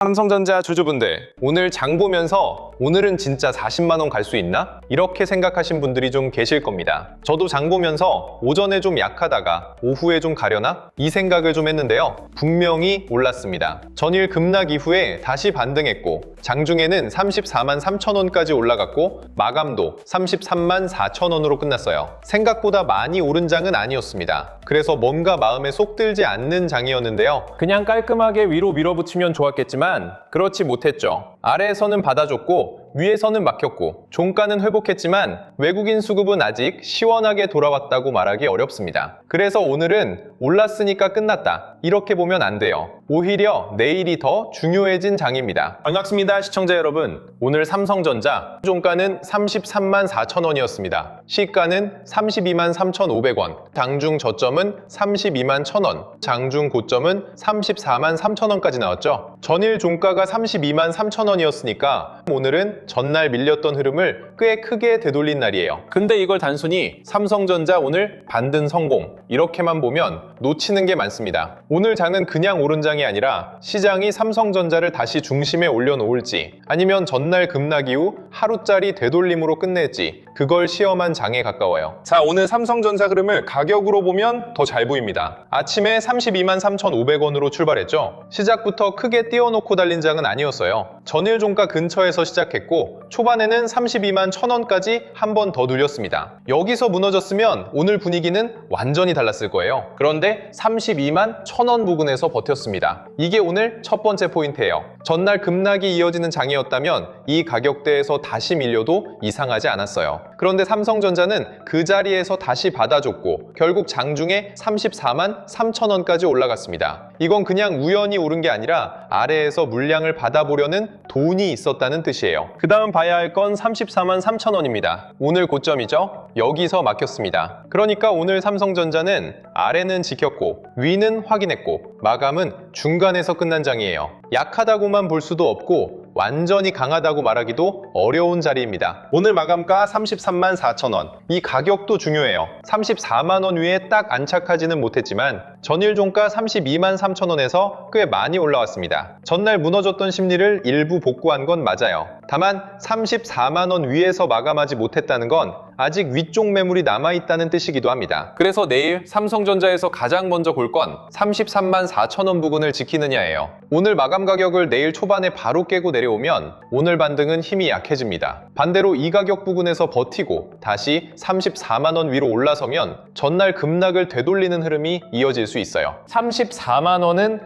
삼성전자 주주분들, 오늘 장 보면서 오늘은 진짜 40만 원 갈 수 있나? 이렇게 생각하신 분들이 좀 계실 겁니다. 저도 장 보면서 오전에 좀 약하다가 오후에 좀 가려나? 이 생각을 좀 했는데요. 분명히 올랐습니다. 전일 급락 이후에 다시 반등했고 장중에는 34만 3천 원까지 올라갔고 마감도 33만 4천 원으로 끝났어요. 생각보다 많이 오른 장은 아니었습니다. 그래서 뭔가 마음에 쏙 들지 않는 장이었는데요. 그냥 깔끔하게 위로 밀어붙이면 좋았겠지만 그렇지 못했죠. 아래에서는 받아줬고 위에서는 막혔고 종가는 회복했지만 외국인 수급은 아직 시원하게 돌아왔다고 말하기 어렵습니다. 그래서 오늘은 올랐으니까 끝났다, 이렇게 보면 안 돼요. 오히려 내일이 더 중요해진 장입니다. 반갑습니다, 시청자 여러분. 오늘 삼성전자 종가는 33만 4천 원이었습니다. 시가는 32만 3,500원, 장중 저점은 32만 1,000원, 장중 고점은 34만 3천 원까지 나왔죠. 전일 종가가 32만 3천 원이었으니까 오늘은 전날 밀렸던 흐름을 꽤 크게 되돌린 날이에요. 근데 이걸 단순히 삼성전자 오늘 반등 성공, 이렇게만 보면 놓치는 게 많습니다. 오늘 장은 그냥 오른 장이 아니라 시장이 삼성전자를 다시 중심에 올려놓을지 아니면 전날 급락 이후 하루짜리 되돌림으로 끝낼지 그걸 시험한 장에 가까워요. 자, 오늘 삼성전자 흐름을 가격으로 보면 더 잘 보입니다. 아침에 32만 3,500원으로 출발했죠. 시작부터 크게 띄워놓고 달린 장은 아니었어요. 전일 종가 근처에서 시작했고 초반에는 32만 1,000원까지 한 번 더 눌렸습니다. 여기서 무너졌으면 오늘 분위기는 완전히 달랐을 거예요. 그런데 32만 1,000원 부근에서 버텼습니다. 이게 오늘 첫 번째 포인트예요. 전날 급락이 이어지는 장이었다면 이 가격대에서 다시 밀려도 이상하지 않았어요. 그런데 삼성전자는 그 자리에서 다시 받아줬고 결국 장중에 34만 3천 원까지 올라갔습니다. 이건 그냥 우연히 오른 게 아니라 아래에서 물량을 받아보려는 돈이 있었다는 뜻이에요. 그 다음 봐야 할 건 34만 3천 원입니다. 오늘 고점이죠? 여기서 막혔습니다. 그러니까 오늘 삼성전자는 아래는 지켰고 위는 확인했고 마감은 중간에서 끝난 장이에요. 약하다고만 볼 수도 없고 완전히 강하다고 말하기도 어려운 자리입니다. 오늘 마감가 33만 4천 원. 이 가격도 중요해요. 34만 원 위에 딱 안착하지는 못했지만 전일 종가 32만 3천 원에서 꽤 많이 올라왔습니다. 전날 무너졌던 심리를 일부 복구한 건 맞아요. 다만 34만 원 위에서 마감하지 못했다는 건 아직 위쪽 매물이 남아있다는 뜻이기도 합니다. 그래서 내일 삼성전자에서 가장 먼저 볼 건 33만 4천 원 부근을 지키느냐예요. 오늘 마감 가격을 내일 초반에 바로 깨고 내려오면 오늘 반등은 힘이 약해집니다. 반대로 이 가격 부근에서 버티고 다시 34만 원 위로 올라서면 전날 급락을 되돌리는 흐름이 이어질 수 있어요. 34만 원은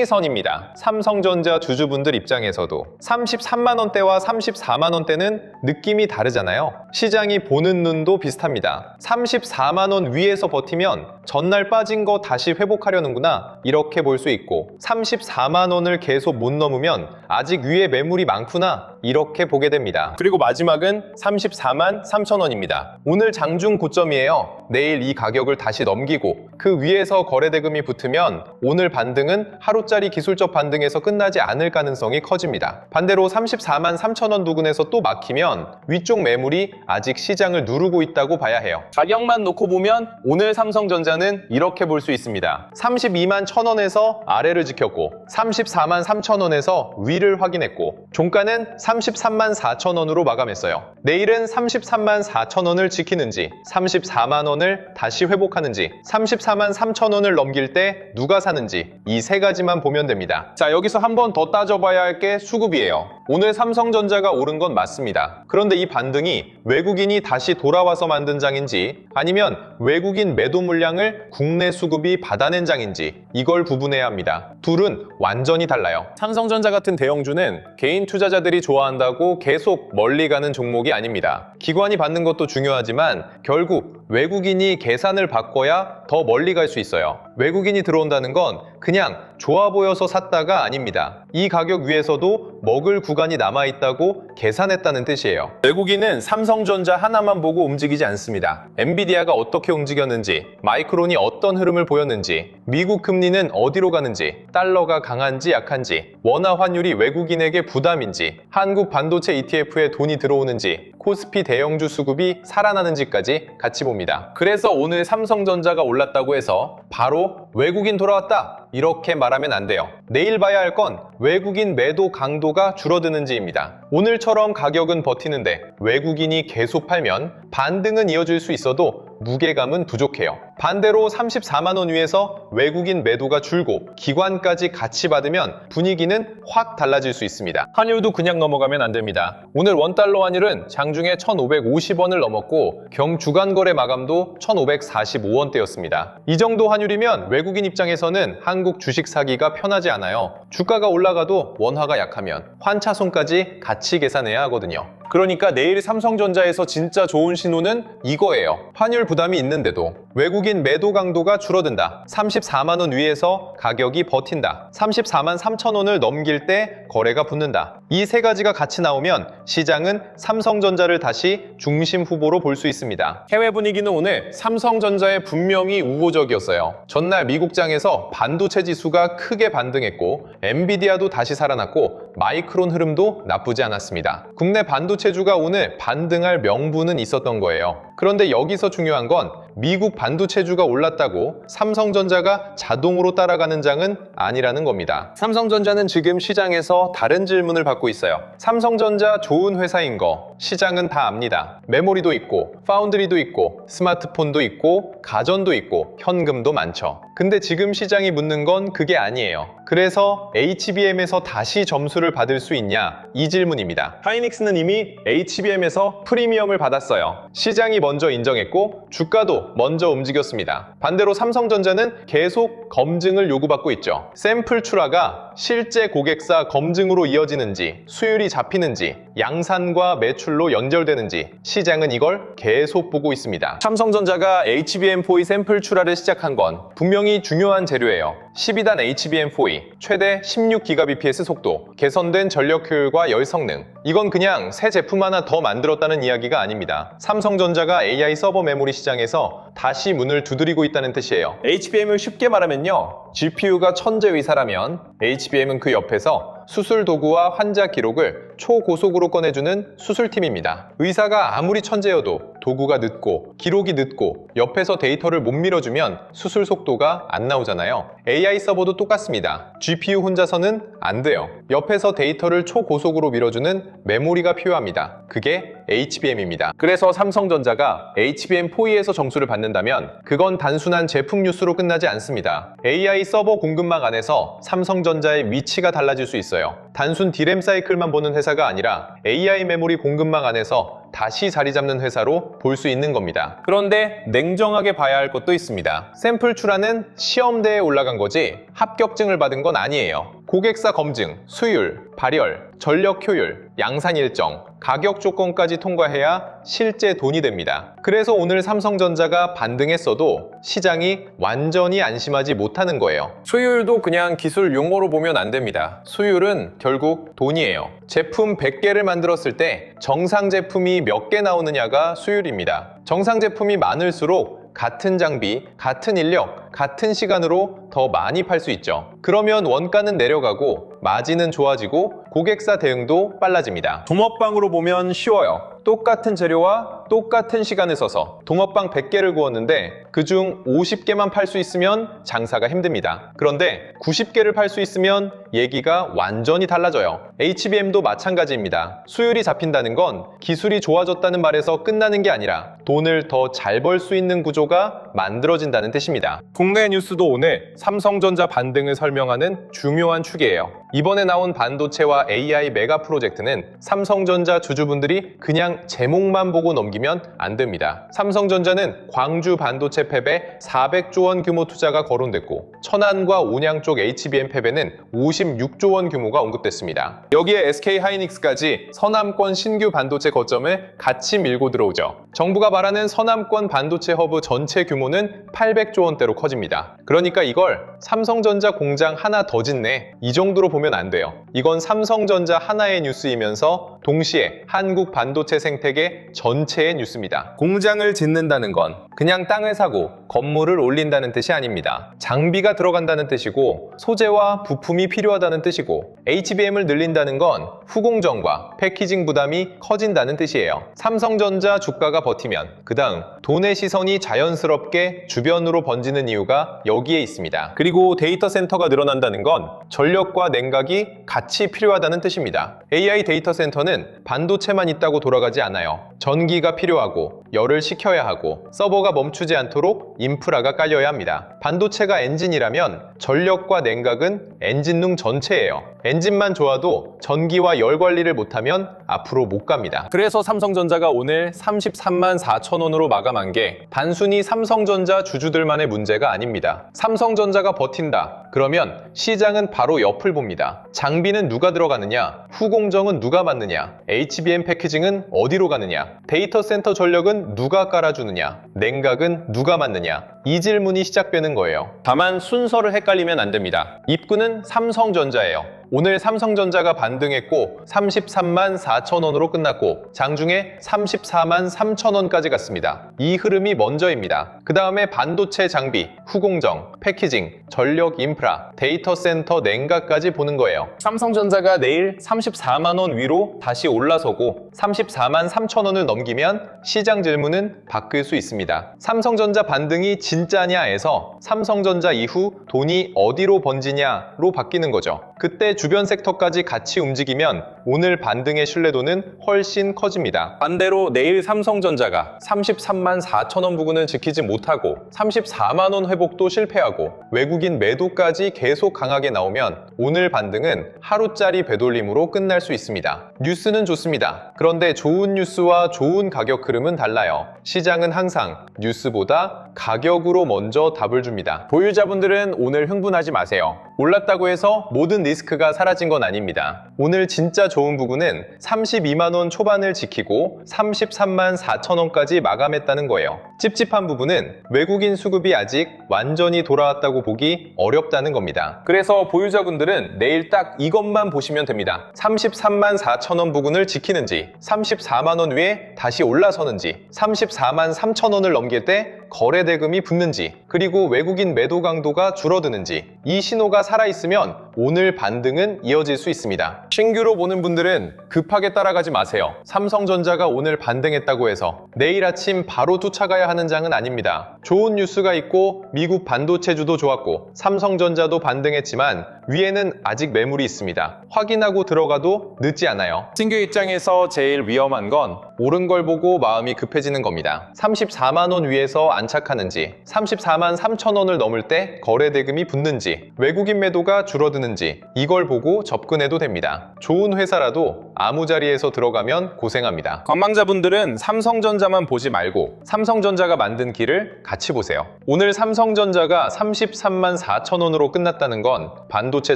심리선입니다. 삼성전자 주주분들 입장에서도 33만 원대와 34만 원대는 느낌이 다르잖아요. 시장이 보는 눈도 비슷합니다. 34만 원 위에서 버티면 전날 빠진 거 다시 회복하려는구나, 이렇게 볼 수 있고 34만 원을 계속 못 넘으면 아직 위에 매물이 많구나, 이렇게 보게 됩니다. 그리고 마지막은 34만 3천 원입니다. 오늘 장중 고점이에요. 내일 이 가격을 다시 넘기고 그 위에서 거래대금이 붙으면 오늘 반등은 하루짜리 기술적 반등에서 끝나지 않을 가능성이 커집니다. 반대로 34만 3천 원 부근에서 또 막히면 위쪽 매물이 아직 시장을 누르고 있다고 봐야 해요. 가격만 놓고 보면 오늘 삼성전자는 이렇게 볼 수 있습니다. 32만 1천 원에서 아래를 지켰고 34만 3천 원에서 위를 확인했고 종가는 33만 4천 원으로 마감했어요. 내일은 33만 4천 원을 지키는지 34만 원을 다시 회복하는지 34만 3천 원을 넘길 때 누가 사는지 이 세 가지만 보면 됩니다. 자, 여기서 한 번 더 따져봐야 할 게 수급이에요. 오늘 삼성전자가 오른 건 맞습니다. 그런데 이 반등이 외국인이 다시 돌아와서 만든 장인지 아니면 외국인 매도 물량을 국내 수급이 받아낸 장인지 이걸 구분해야 합니다. 둘은 완전히 달라요. 삼성전자 같은 대형주는 개인 투자자들이 좋아한다고 계속 멀리 가는 종목이 아닙니다. 기관이 받는 것도 중요하지만 결국 외국인이 계산을 바꿔야 더 멀리 갈 수 있어요. 외국인이 들어온다는 건 그냥 좋아 보여서 샀다가 아닙니다. 이 가격 위에서도 먹을 구간이 남아있다고 계산했다는 뜻이에요. 외국인은 삼성전자 하나만 보고 움직이지 않습니다. 엔비디아가 어떻게 움직였는지, 마이크론이 어떤 흐름을 보였는지, 미국 금리는 어디로 가는지, 달러가 강한지 약한지, 원화 환율이 외국인에게 부담인지, 한국 반도체 ETF에 돈이 들어오는지 코스피 대형주 수급이 살아나는지까지 같이 봅니다. 그래서 오늘 삼성전자가 올랐다고 해서 바로 외국인 돌아왔다 이렇게 말하면 안 돼요. 내일 봐야 할 건 외국인 매도 강도가 줄어드는지입니다. 오늘처럼 가격은 버티는데 외국인이 계속 팔면 반등은 이어질 수 있어도 무게감은 부족해요. 반대로 34만 원 위에서 외국인 매도가 줄고 기관까지 같이 받으면 분위기는 확 달라질 수 있습니다. 환율도 그냥 넘어가면 안 됩니다. 오늘 원달러 환율은 장중에 1,550원을 넘었고 경주간 거래 마감도 1,545원대였습니다. 이 정도 환율이면 외국인 입장에서는 한국 주식 사기가 편하지 않아요. 주가가 올라가도 원화가 약하면 환차손까지 같이 계산해야 하거든요. 그러니까 내일 삼성전자에서 진짜 좋은 신호는 이거예요. 환율 부담이 있는데도 외국인 매도 강도가 줄어든다. 34만 원 위에서 가격이 버틴다. 34만 3천 원을 넘길 때 거래가 붙는다. 이 세 가지가 같이 나오면 시장은 삼성전자를 다시 중심 후보로 볼 수 있습니다. 해외 분위기는 오늘 삼성전자에 분명히 우호적이었어요. 전날 미국장에서 반도체 지수가 크게 반등했고 엔비디아도 다시 살아났고 마이크론 흐름도 나쁘지 않았습니다. 국내 반도체주가 오늘 반등할 명분은 있었던 거예요. 그런데 여기서 중요한 건 미국 반도체주가 올랐다고 삼성전자가 자동으로 따라가는 장은 아니라는 겁니다. 삼성전자는 지금 시장에서 다른 질문을 받고 있어요. 삼성전자 좋은 회사인 거 시장은 다 압니다. 메모리도 있고 파운드리도 있고 스마트폰도 있고 가전도 있고 현금도 많죠. 근데 지금 시장이 묻는 건 그게 아니에요. 그래서 HBM에서 다시 점수를 받을 수 있냐? 이 질문입니다. 하이닉스는 이미 HBM에서 프리미엄을 받았어요. 시장이 먼저 인정했고 주가도 먼저 움직였습니다. 반대로 삼성전자는 계속 검증을 요구받고 있죠. 샘플 출하가 실제 고객사 검증으로 이어지는지, 수율이 잡히는지, 양산과 매출로 연결되는지 시장은 이걸 계속 보고 있습니다. 삼성전자가 HBM4E 샘플 출하를 시작한 건 분명히 중요한 재료예요. 12단 HBM4E, 최대 16Gbps 속도, 개선된 전력 효율과 열 성능. 이건 그냥 새 제품 하나 더 만들었다는 이야기가 아닙니다. 삼성전자가 AI 서버 메모리 시장에서 다시 문을 두드리고 있다는 뜻이에요. HBM을 쉽게 말하면요, GPU가 천재의사라면 HBM은 그 옆에서 수술 도구와 환자 기록을 초고속으로 꺼내주는 수술팀입니다. 의사가 아무리 천재여도 도구가 늦고 기록이 늦고 옆에서 데이터를 못 밀어주면 수술 속도가 안 나오잖아요. AI 서버도 똑같습니다. GPU 혼자서는 안 돼요. 옆에서 데이터를 초고속으로 밀어주는 메모리가 필요합니다. 그게 HBM입니다. 그래서 삼성전자가 HBM4E에서 점수를 받는다면 그건 단순한 제품 뉴스로 끝나지 않습니다. AI 서버 공급망 안에서 삼성전자의 위치가 달라질 수 있어요. 단순 디램 사이클만 보는 회사가 아니라 AI 메모리 공급망 안에서 다시 자리 잡는 회사로 볼 수 있는 겁니다. 그런데 냉정하게 봐야 할 것도 있습니다. 샘플 출하는 시험대에 올라간 거지 합격증을 받은 건 아니에요. 고객사 검증, 수율, 발열, 전력 효율, 양산 일정, 가격 조건까지 통과해야 실제 돈이 됩니다. 그래서 오늘 삼성전자가 반등했어도 시장이 완전히 안심하지 못하는 거예요. 수율도 그냥 기술 용어로 보면 안 됩니다. 수율은 결국 돈이에요. 제품 100개를 만들었을 때 정상 제품이 몇 개 나오느냐가 수율입니다. 정상 제품이 많을수록 같은 장비, 같은 인력, 같은 시간으로 더 많이 팔 수 있죠. 그러면 원가는 내려가고 마진은 좋아지고 고객사 대응도 빨라집니다. 동업방으로 보면 쉬워요. 똑같은 재료와 똑같은 시간을 써서 동업방 100개를 구웠는데 그중 50개만 팔 수 있으면 장사가 힘듭니다. 그런데 90개를 팔 수 있으면 얘기가 완전히 달라져요. HBM도 마찬가지입니다. 수율이 잡힌다는 건 기술이 좋아졌다는 말에서 끝나는 게 아니라 돈을 더 잘 벌 수 있는 구조가 만들어진다는 뜻입니다. 국내 뉴스도 오늘 삼성전자 반등을 설명하는 중요한 축이에요. 이번에 나온 반도체와 AI 메가 프로젝트는 삼성전자 주주분들이 그냥 제목만 보고 넘기면 안 됩니다. 삼성전자는 광주 반도체 팹에 400조 원 규모 투자가 거론됐고 천안과 온양 쪽 HBM 팹에는 56조 원 규모가 언급됐습니다. 여기에 SK하이닉스까지 서남권 신규 반도체 거점을 같이 밀고 들어오죠. 정부가 말하는 서남권 반도체 허브 전체 규모는 800조 원대로 커집니다. 그러니까 이걸 삼성전자 공장 하나 더 짓네, 이 정도로 보면 안 돼요. 이건 삼성전자 하나의 뉴스이면서 동시에 한국 반도체 생태계 전체의 뉴스입니다. 공장을 짓는다는 건 그냥 땅을 사고 건물을 올린다는 뜻이 아닙니다. 장비가 들어간다는 뜻이고 소재와 부품이 필요하다는 뜻이고 HBM을 늘린다는 건 후공정과 패키징 부담이 커진다는 뜻이에요. 삼성전자 주가가 버티면 그 다음 돈의 시선이 자연스럽게 주변으로 번지는 이유가 여기에 있습니다. 그리고 데이터 센터가 늘어난다는 건 전력과 냉각이 같이 필요하다는 뜻입니다. AI 데이터 센터는 반도체만 있다고 돌아가지 않아요. 전기가 필요하고 열을 식혀야 하고 서버가 멈추지 않도록 인프라가 깔려야 합니다. 반도체가 엔진이라면 전력과 냉각은 엔진룸 전체예요. 엔진만 좋아도 전기와 열 관리를 못하면 앞으로 못 갑니다. 그래서 삼성전자가 오늘 33만 4천 원으로 마감한 게 단순히 삼성전자 주주들만의 문제가 아닙니다. 삼성전자가 버틴다. 그러면 시장은 바로 옆을 봅니다. 장비는 누가 들어가느냐? 후공정은 누가 맞느냐? HBM 패키징은 어디로 가느냐? 데이터 센터 전력은 누가 깔아주느냐? 냉각은 누가 맞느냐? 이 질문이 시작되는 거예요. 다만 순서를 헷갈리면 안 됩니다. 입구는 삼성전자예요. 오늘 삼성전자가 반등했고 33만 4천 원으로 끝났고 장중에 34만 3천 원까지 갔습니다. 이 흐름이 먼저입니다. 그 다음에 반도체 장비, 후공정, 패키징, 전력 인프라, 데이터 센터 냉각까지 보는 거예요. 삼성전자가 내일 34만 원 위로 다시 올라서고 34만 3천 원을 넘기면 시장 질문은 바뀔 수 있습니다. 삼성전자 반등이 진짜냐에서 삼성전자 이후 돈이 어디로 번지냐로 바뀌는 거죠. 그때 주변 섹터까지 같이 움직이면 오늘 반등의 신뢰도는 훨씬 커집니다. 반대로 내일 삼성전자가 33만 4천 원 부근을 지키지 못하고 34만 원 회복도 실패하고 외국인 매도까지 계속 강하게 나오면 오늘 반등은 하루짜리 되돌림으로 끝날 수 있습니다. 뉴스는 좋습니다. 그런데 좋은 뉴스와 좋은 가격 흐름은 달라요. 시장은 항상 뉴스보다 가격으로 먼저 답을 줍니다. 보유자분들은 오늘 흥분하지 마세요. 올랐다고 해서 모든 리스크가 사라진 건 아닙니다. 오늘 진짜 좋은 부분은 32만 원 초반을 지키고 33만 4천 원까지 마감했다는 거예요. 찝찝한 부분은 외국인 수급이 아직 완전히 돌아왔다고 보기 어렵다는 겁니다. 그래서 보유자분들은 내일 딱 이것만 보시면 됩니다. 33만 4천 원 부근을 지키는지, 34만 원 위에 다시 올라서는지, 34만 3천 원을 넘길 때 거래 대금이 붙는지, 그리고 외국인 매도 강도가 줄어드는지, 이 신호가 살아있으면 오늘 반등은 이어질 수 있습니다. 신규로 보는 분들은 급하게 따라가지 마세요. 삼성전자가 오늘 반등했다고 해서 내일 아침 바로 쫓아가야 하는 장은 아닙니다. 좋은 뉴스가 있고 미국 반도체주도 좋았고 삼성전자도 반등했지만 위에는 아직 매물이 있습니다. 확인하고 들어가도 늦지 않아요. 신규 입장에서 제일 위험한 건 오른 걸 보고 마음이 급해지는 겁니다. 34만 원 위에서 안착하는지, 34만 3천 원을 넘을 때 거래 대금이 붙는지, 외국인 매도가 줄어드는지 이걸 보고 접근해도 됩니다. 좋은 회사라도 아무 자리에서 들어가면 고생합니다. 관망자분들은 삼성전자만 보지 말고 삼성전자가 만든 길을 같이 보세요. 오늘 삼성전자가 33만 4천 원으로 끝났다는 건 반도체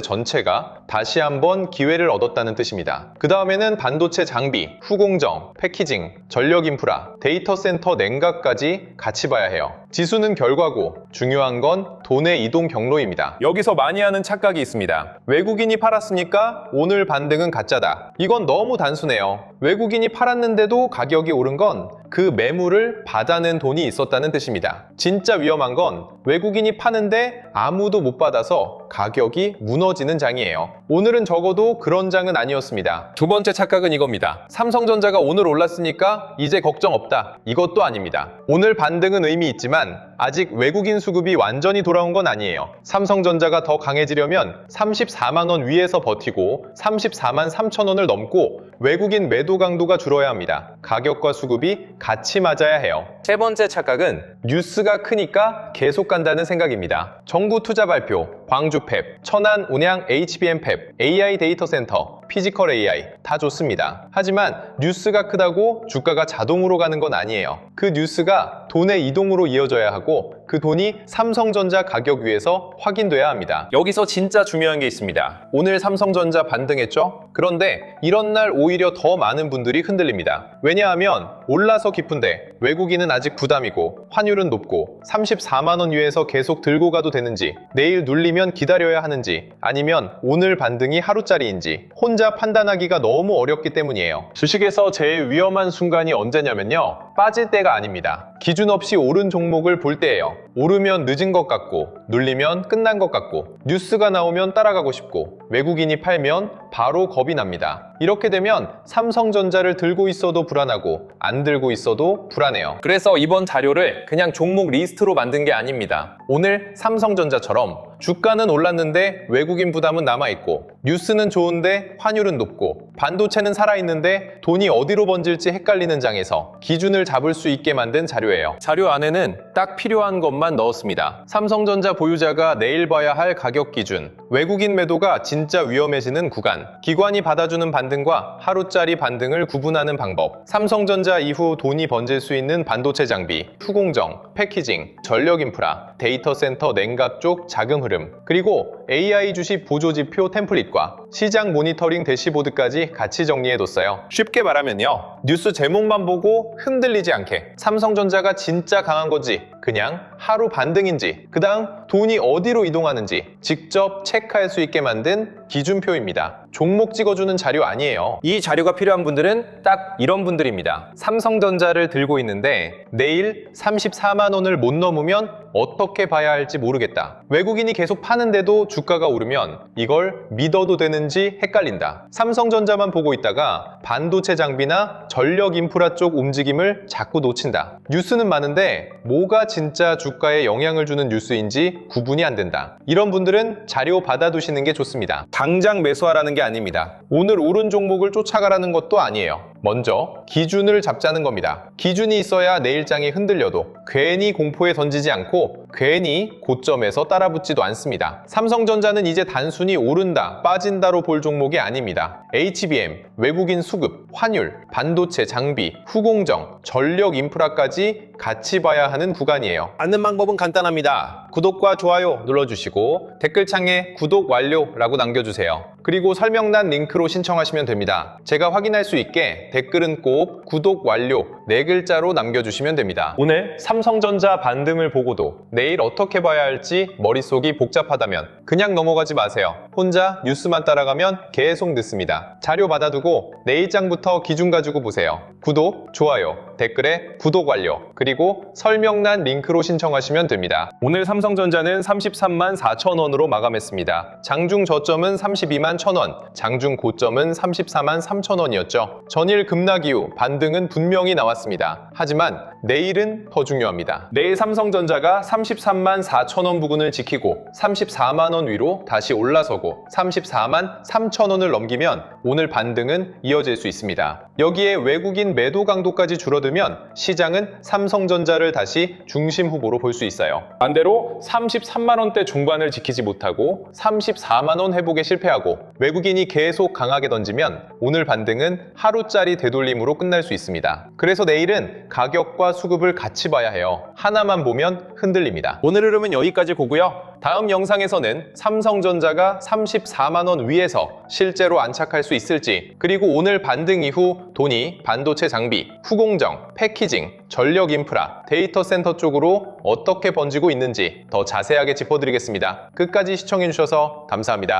전체가 다시 한번 기회를 얻었다는 뜻입니다. 그 다음에는 반도체 장비, 후공정, 패키징, 전력 인프라, 데이터 센터 냉각까지 같이 봐야 해요. 지수는 결과고 중요한 건 돈의 이동 경로입니다. 여기서 많이 하는 착각이 있습니다. 외국인이 팔았으니까 오늘 반등은 가짜다. 이건 너무 단순해요. 외국인이 팔았는데도 가격이 오른 건 그 매물을 받아낸 돈이 있었다는 뜻입니다. 진짜 위험한 건 외국인이 파는데 아무도 못 받아서 가격이 무너지는 장이에요. 오늘은 적어도 그런 장은 아니었습니다. 두 번째 착각은 이겁니다. 삼성전자가 오늘 올랐으니까 이제 걱정 없다. 이것도 아닙니다. 오늘 반등은 의미 있지만 아직 외국인 수급이 완전히 돌아온 건 아니에요. 삼성전자가 더 강해지려면 34만 원 위에서 버티고 34만 3천 원을 넘고 외국인 매도 강도가 줄어야 합니다. 가격과 수급이 같이 맞아야 해요. 세 번째 착각은 뉴스가 크니까 계속 간다는 생각입니다. 정부 투자 발표, 광주팹, 천안 온양 HBM팹, AI 데이터 센터, 피지컬 AI 다 좋습니다. 하지만 뉴스가 크다고 주가가 자동으로 가는 건 아니에요. 그 뉴스가 돈의 이동으로 이어져야 하고 그 돈이 삼성전자 가격 위에서 확인돼야 합니다. 여기서 진짜 중요한 게 있습니다. 오늘 삼성전자 반등했죠? 그런데 이런 날 오히려 더 많은 분들이 흔들립니다. 왜냐하면 올라서 깊은데 외국인은 아직 부담이고 환율은 높고 34만 원 위에서 계속 들고 가도 되는지, 내일 눌리면 기다려야 하는지, 아니면 오늘 반등이 하루짜리인지 혼자 판단하기가 너무 어렵기 때문이에요. 주식에서 제일 위험한 순간이 언제냐면요, 빠질 때가 아닙니다. 기준 없이 오른 종목을 볼 때예요. 오르면 늦은 것 같고 눌리면 끝난 것 같고 뉴스가 나오면 따라가고 싶고 외국인이 팔면 바로 겁이 납니다. 이렇게 되면 삼성전자를 들고 있어도 불안하고 안 들고 있어도 불안해요. 그래서 이번 자료를 그냥 종목 리스트로 만든 게 아닙니다. 오늘 삼성전자처럼 주가는 올랐는데 외국인 부담은 남아있고 뉴스는 좋은데 환율은 높고 반도체는 살아있는데 돈이 어디로 번질지 헷갈리는 장에서 기준을 잡을 수 있게 만든 자료예요. 자료 안에는 딱 필요한 것만 넣었습니다. 삼성전자 보유자가 내일 봐야 할 가격 기준, 외국인 매도가 진짜 위험해지는 구간, 기관이 받아주는 반등과 하루짜리 반등을 구분하는 방법, 삼성전자 이후 돈이 번질 수 있는 반도체 장비, 후공정, 패키징, 전력 인프라, 데이터 센터 냉각 쪽 자금 흐름, 그리고 AI 주식 보조지표 템플릿과 시장 모니터링 대시보드까지 같이 정리해뒀어요. 쉽게 말하면요, 뉴스 제목만 보고 흔들리지 않게 삼성전자가 진짜 강한 건지, 그냥 하루 반등인지, 그 다음 돈이 어디로 이동하는지 직접 체크할 수 있게 만든 기준표입니다. 종목 찍어주는 자료 아니에요. 이 자료가 필요한 분들은 딱 이런 분들입니다. 삼성전자를 들고 있는데 내일 34만 원을 못 넘으면 어떻게 봐야 할지 모르겠다. 외국인이 계속 파는데도 주가가 오르면 이걸 믿어도 되는지 헷갈린다. 삼성전자만 보고 있다가 반도체 장비나 전력 인프라 쪽 움직임을 자꾸 놓친다. 뉴스는 많은데 뭐가 진짜 주가에 영향을 주는 뉴스인지 구분이 안 된다. 이런 분들은 자료 받아두시는 게 좋습니다. 당장 매수하라는 게 아닙니다. 오늘 오른 종목을 쫓아가라는 것도 아니에요. 먼저 기준을 잡자는 겁니다. 기준이 있어야 내일장이 흔들려도 괜히 공포에 던지지 않고 괜히 고점에서 따라붙지도 않습니다. 삼성전자는 이제 단순히 오른다, 빠진다로 볼 종목이 아닙니다. HBM, 외국인 수급, 환율, 반도체 장비, 후공정, 전력 인프라까지 같이 봐야 하는 구간이에요. 아는 방법은 간단합니다. 구독과 좋아요 눌러주시고 댓글창에 구독 완료라고 남겨주세요. 그리고 설명란 링크로 신청하시면 됩니다. 제가 확인할 수 있게 댓글은 꼭 구독 완료 4글자로 남겨주시면 됩니다. 오늘 삼성전자 반등을 보고도 내일 어떻게 봐야 할지 머릿속이 복잡하다면 그냥 넘어가지 마세요. 혼자 뉴스만 따라가면 계속 늦습니다. 자료 받아두고 내일장부터 기준 가지고 보세요. 구독, 좋아요, 댓글에 구독 완료, 그리고 설명란 링크로 신청하시면 됩니다. 오늘 삼성전자는 33만 4천 원으로 마감했습니다. 장중 저점은 32만 1천 원, 장중 고점은 34만 3천 원이었죠. 전일 급락 이후 반등은 분명히 나왔습니다. 하지만 내일은 더 중요합니다. 내일 삼성전자가 33만 4천 원 부근을 지키고 34만 원 위로 다시 올라서고 34만 3천 원을 넘기면 오늘 반등은 이어질 수 있습니다. 여기에 외국인 매도 강도까지 줄어들면 시장은 삼성전자를 다시 중심 후보로 볼 수 있어요. 반대로 33만 원대 중반을 지키지 못하고 34만 원 회복에 실패하고 외국인이 계속 강하게 던지면 오늘 반등은 하루짜리 되돌림으로 끝날 수 있습니다. 그래서 내일은 가격과 수급을 같이 봐야 해요. 하나만 보면 흔들립니다. 오늘 흐름은 여기까지 보고요. 다음 영상에서는 삼성전자가 34만 원 위에서 실제로 안착할 수 있을지, 그리고 오늘 반등 이후 돈이 반도체 장비, 후공정, 패키징, 전력 인프라, 데이터 센터 쪽으로 어떻게 번지고 있는지 더 자세하게 짚어드리겠습니다. 끝까지 시청해주셔서 감사합니다.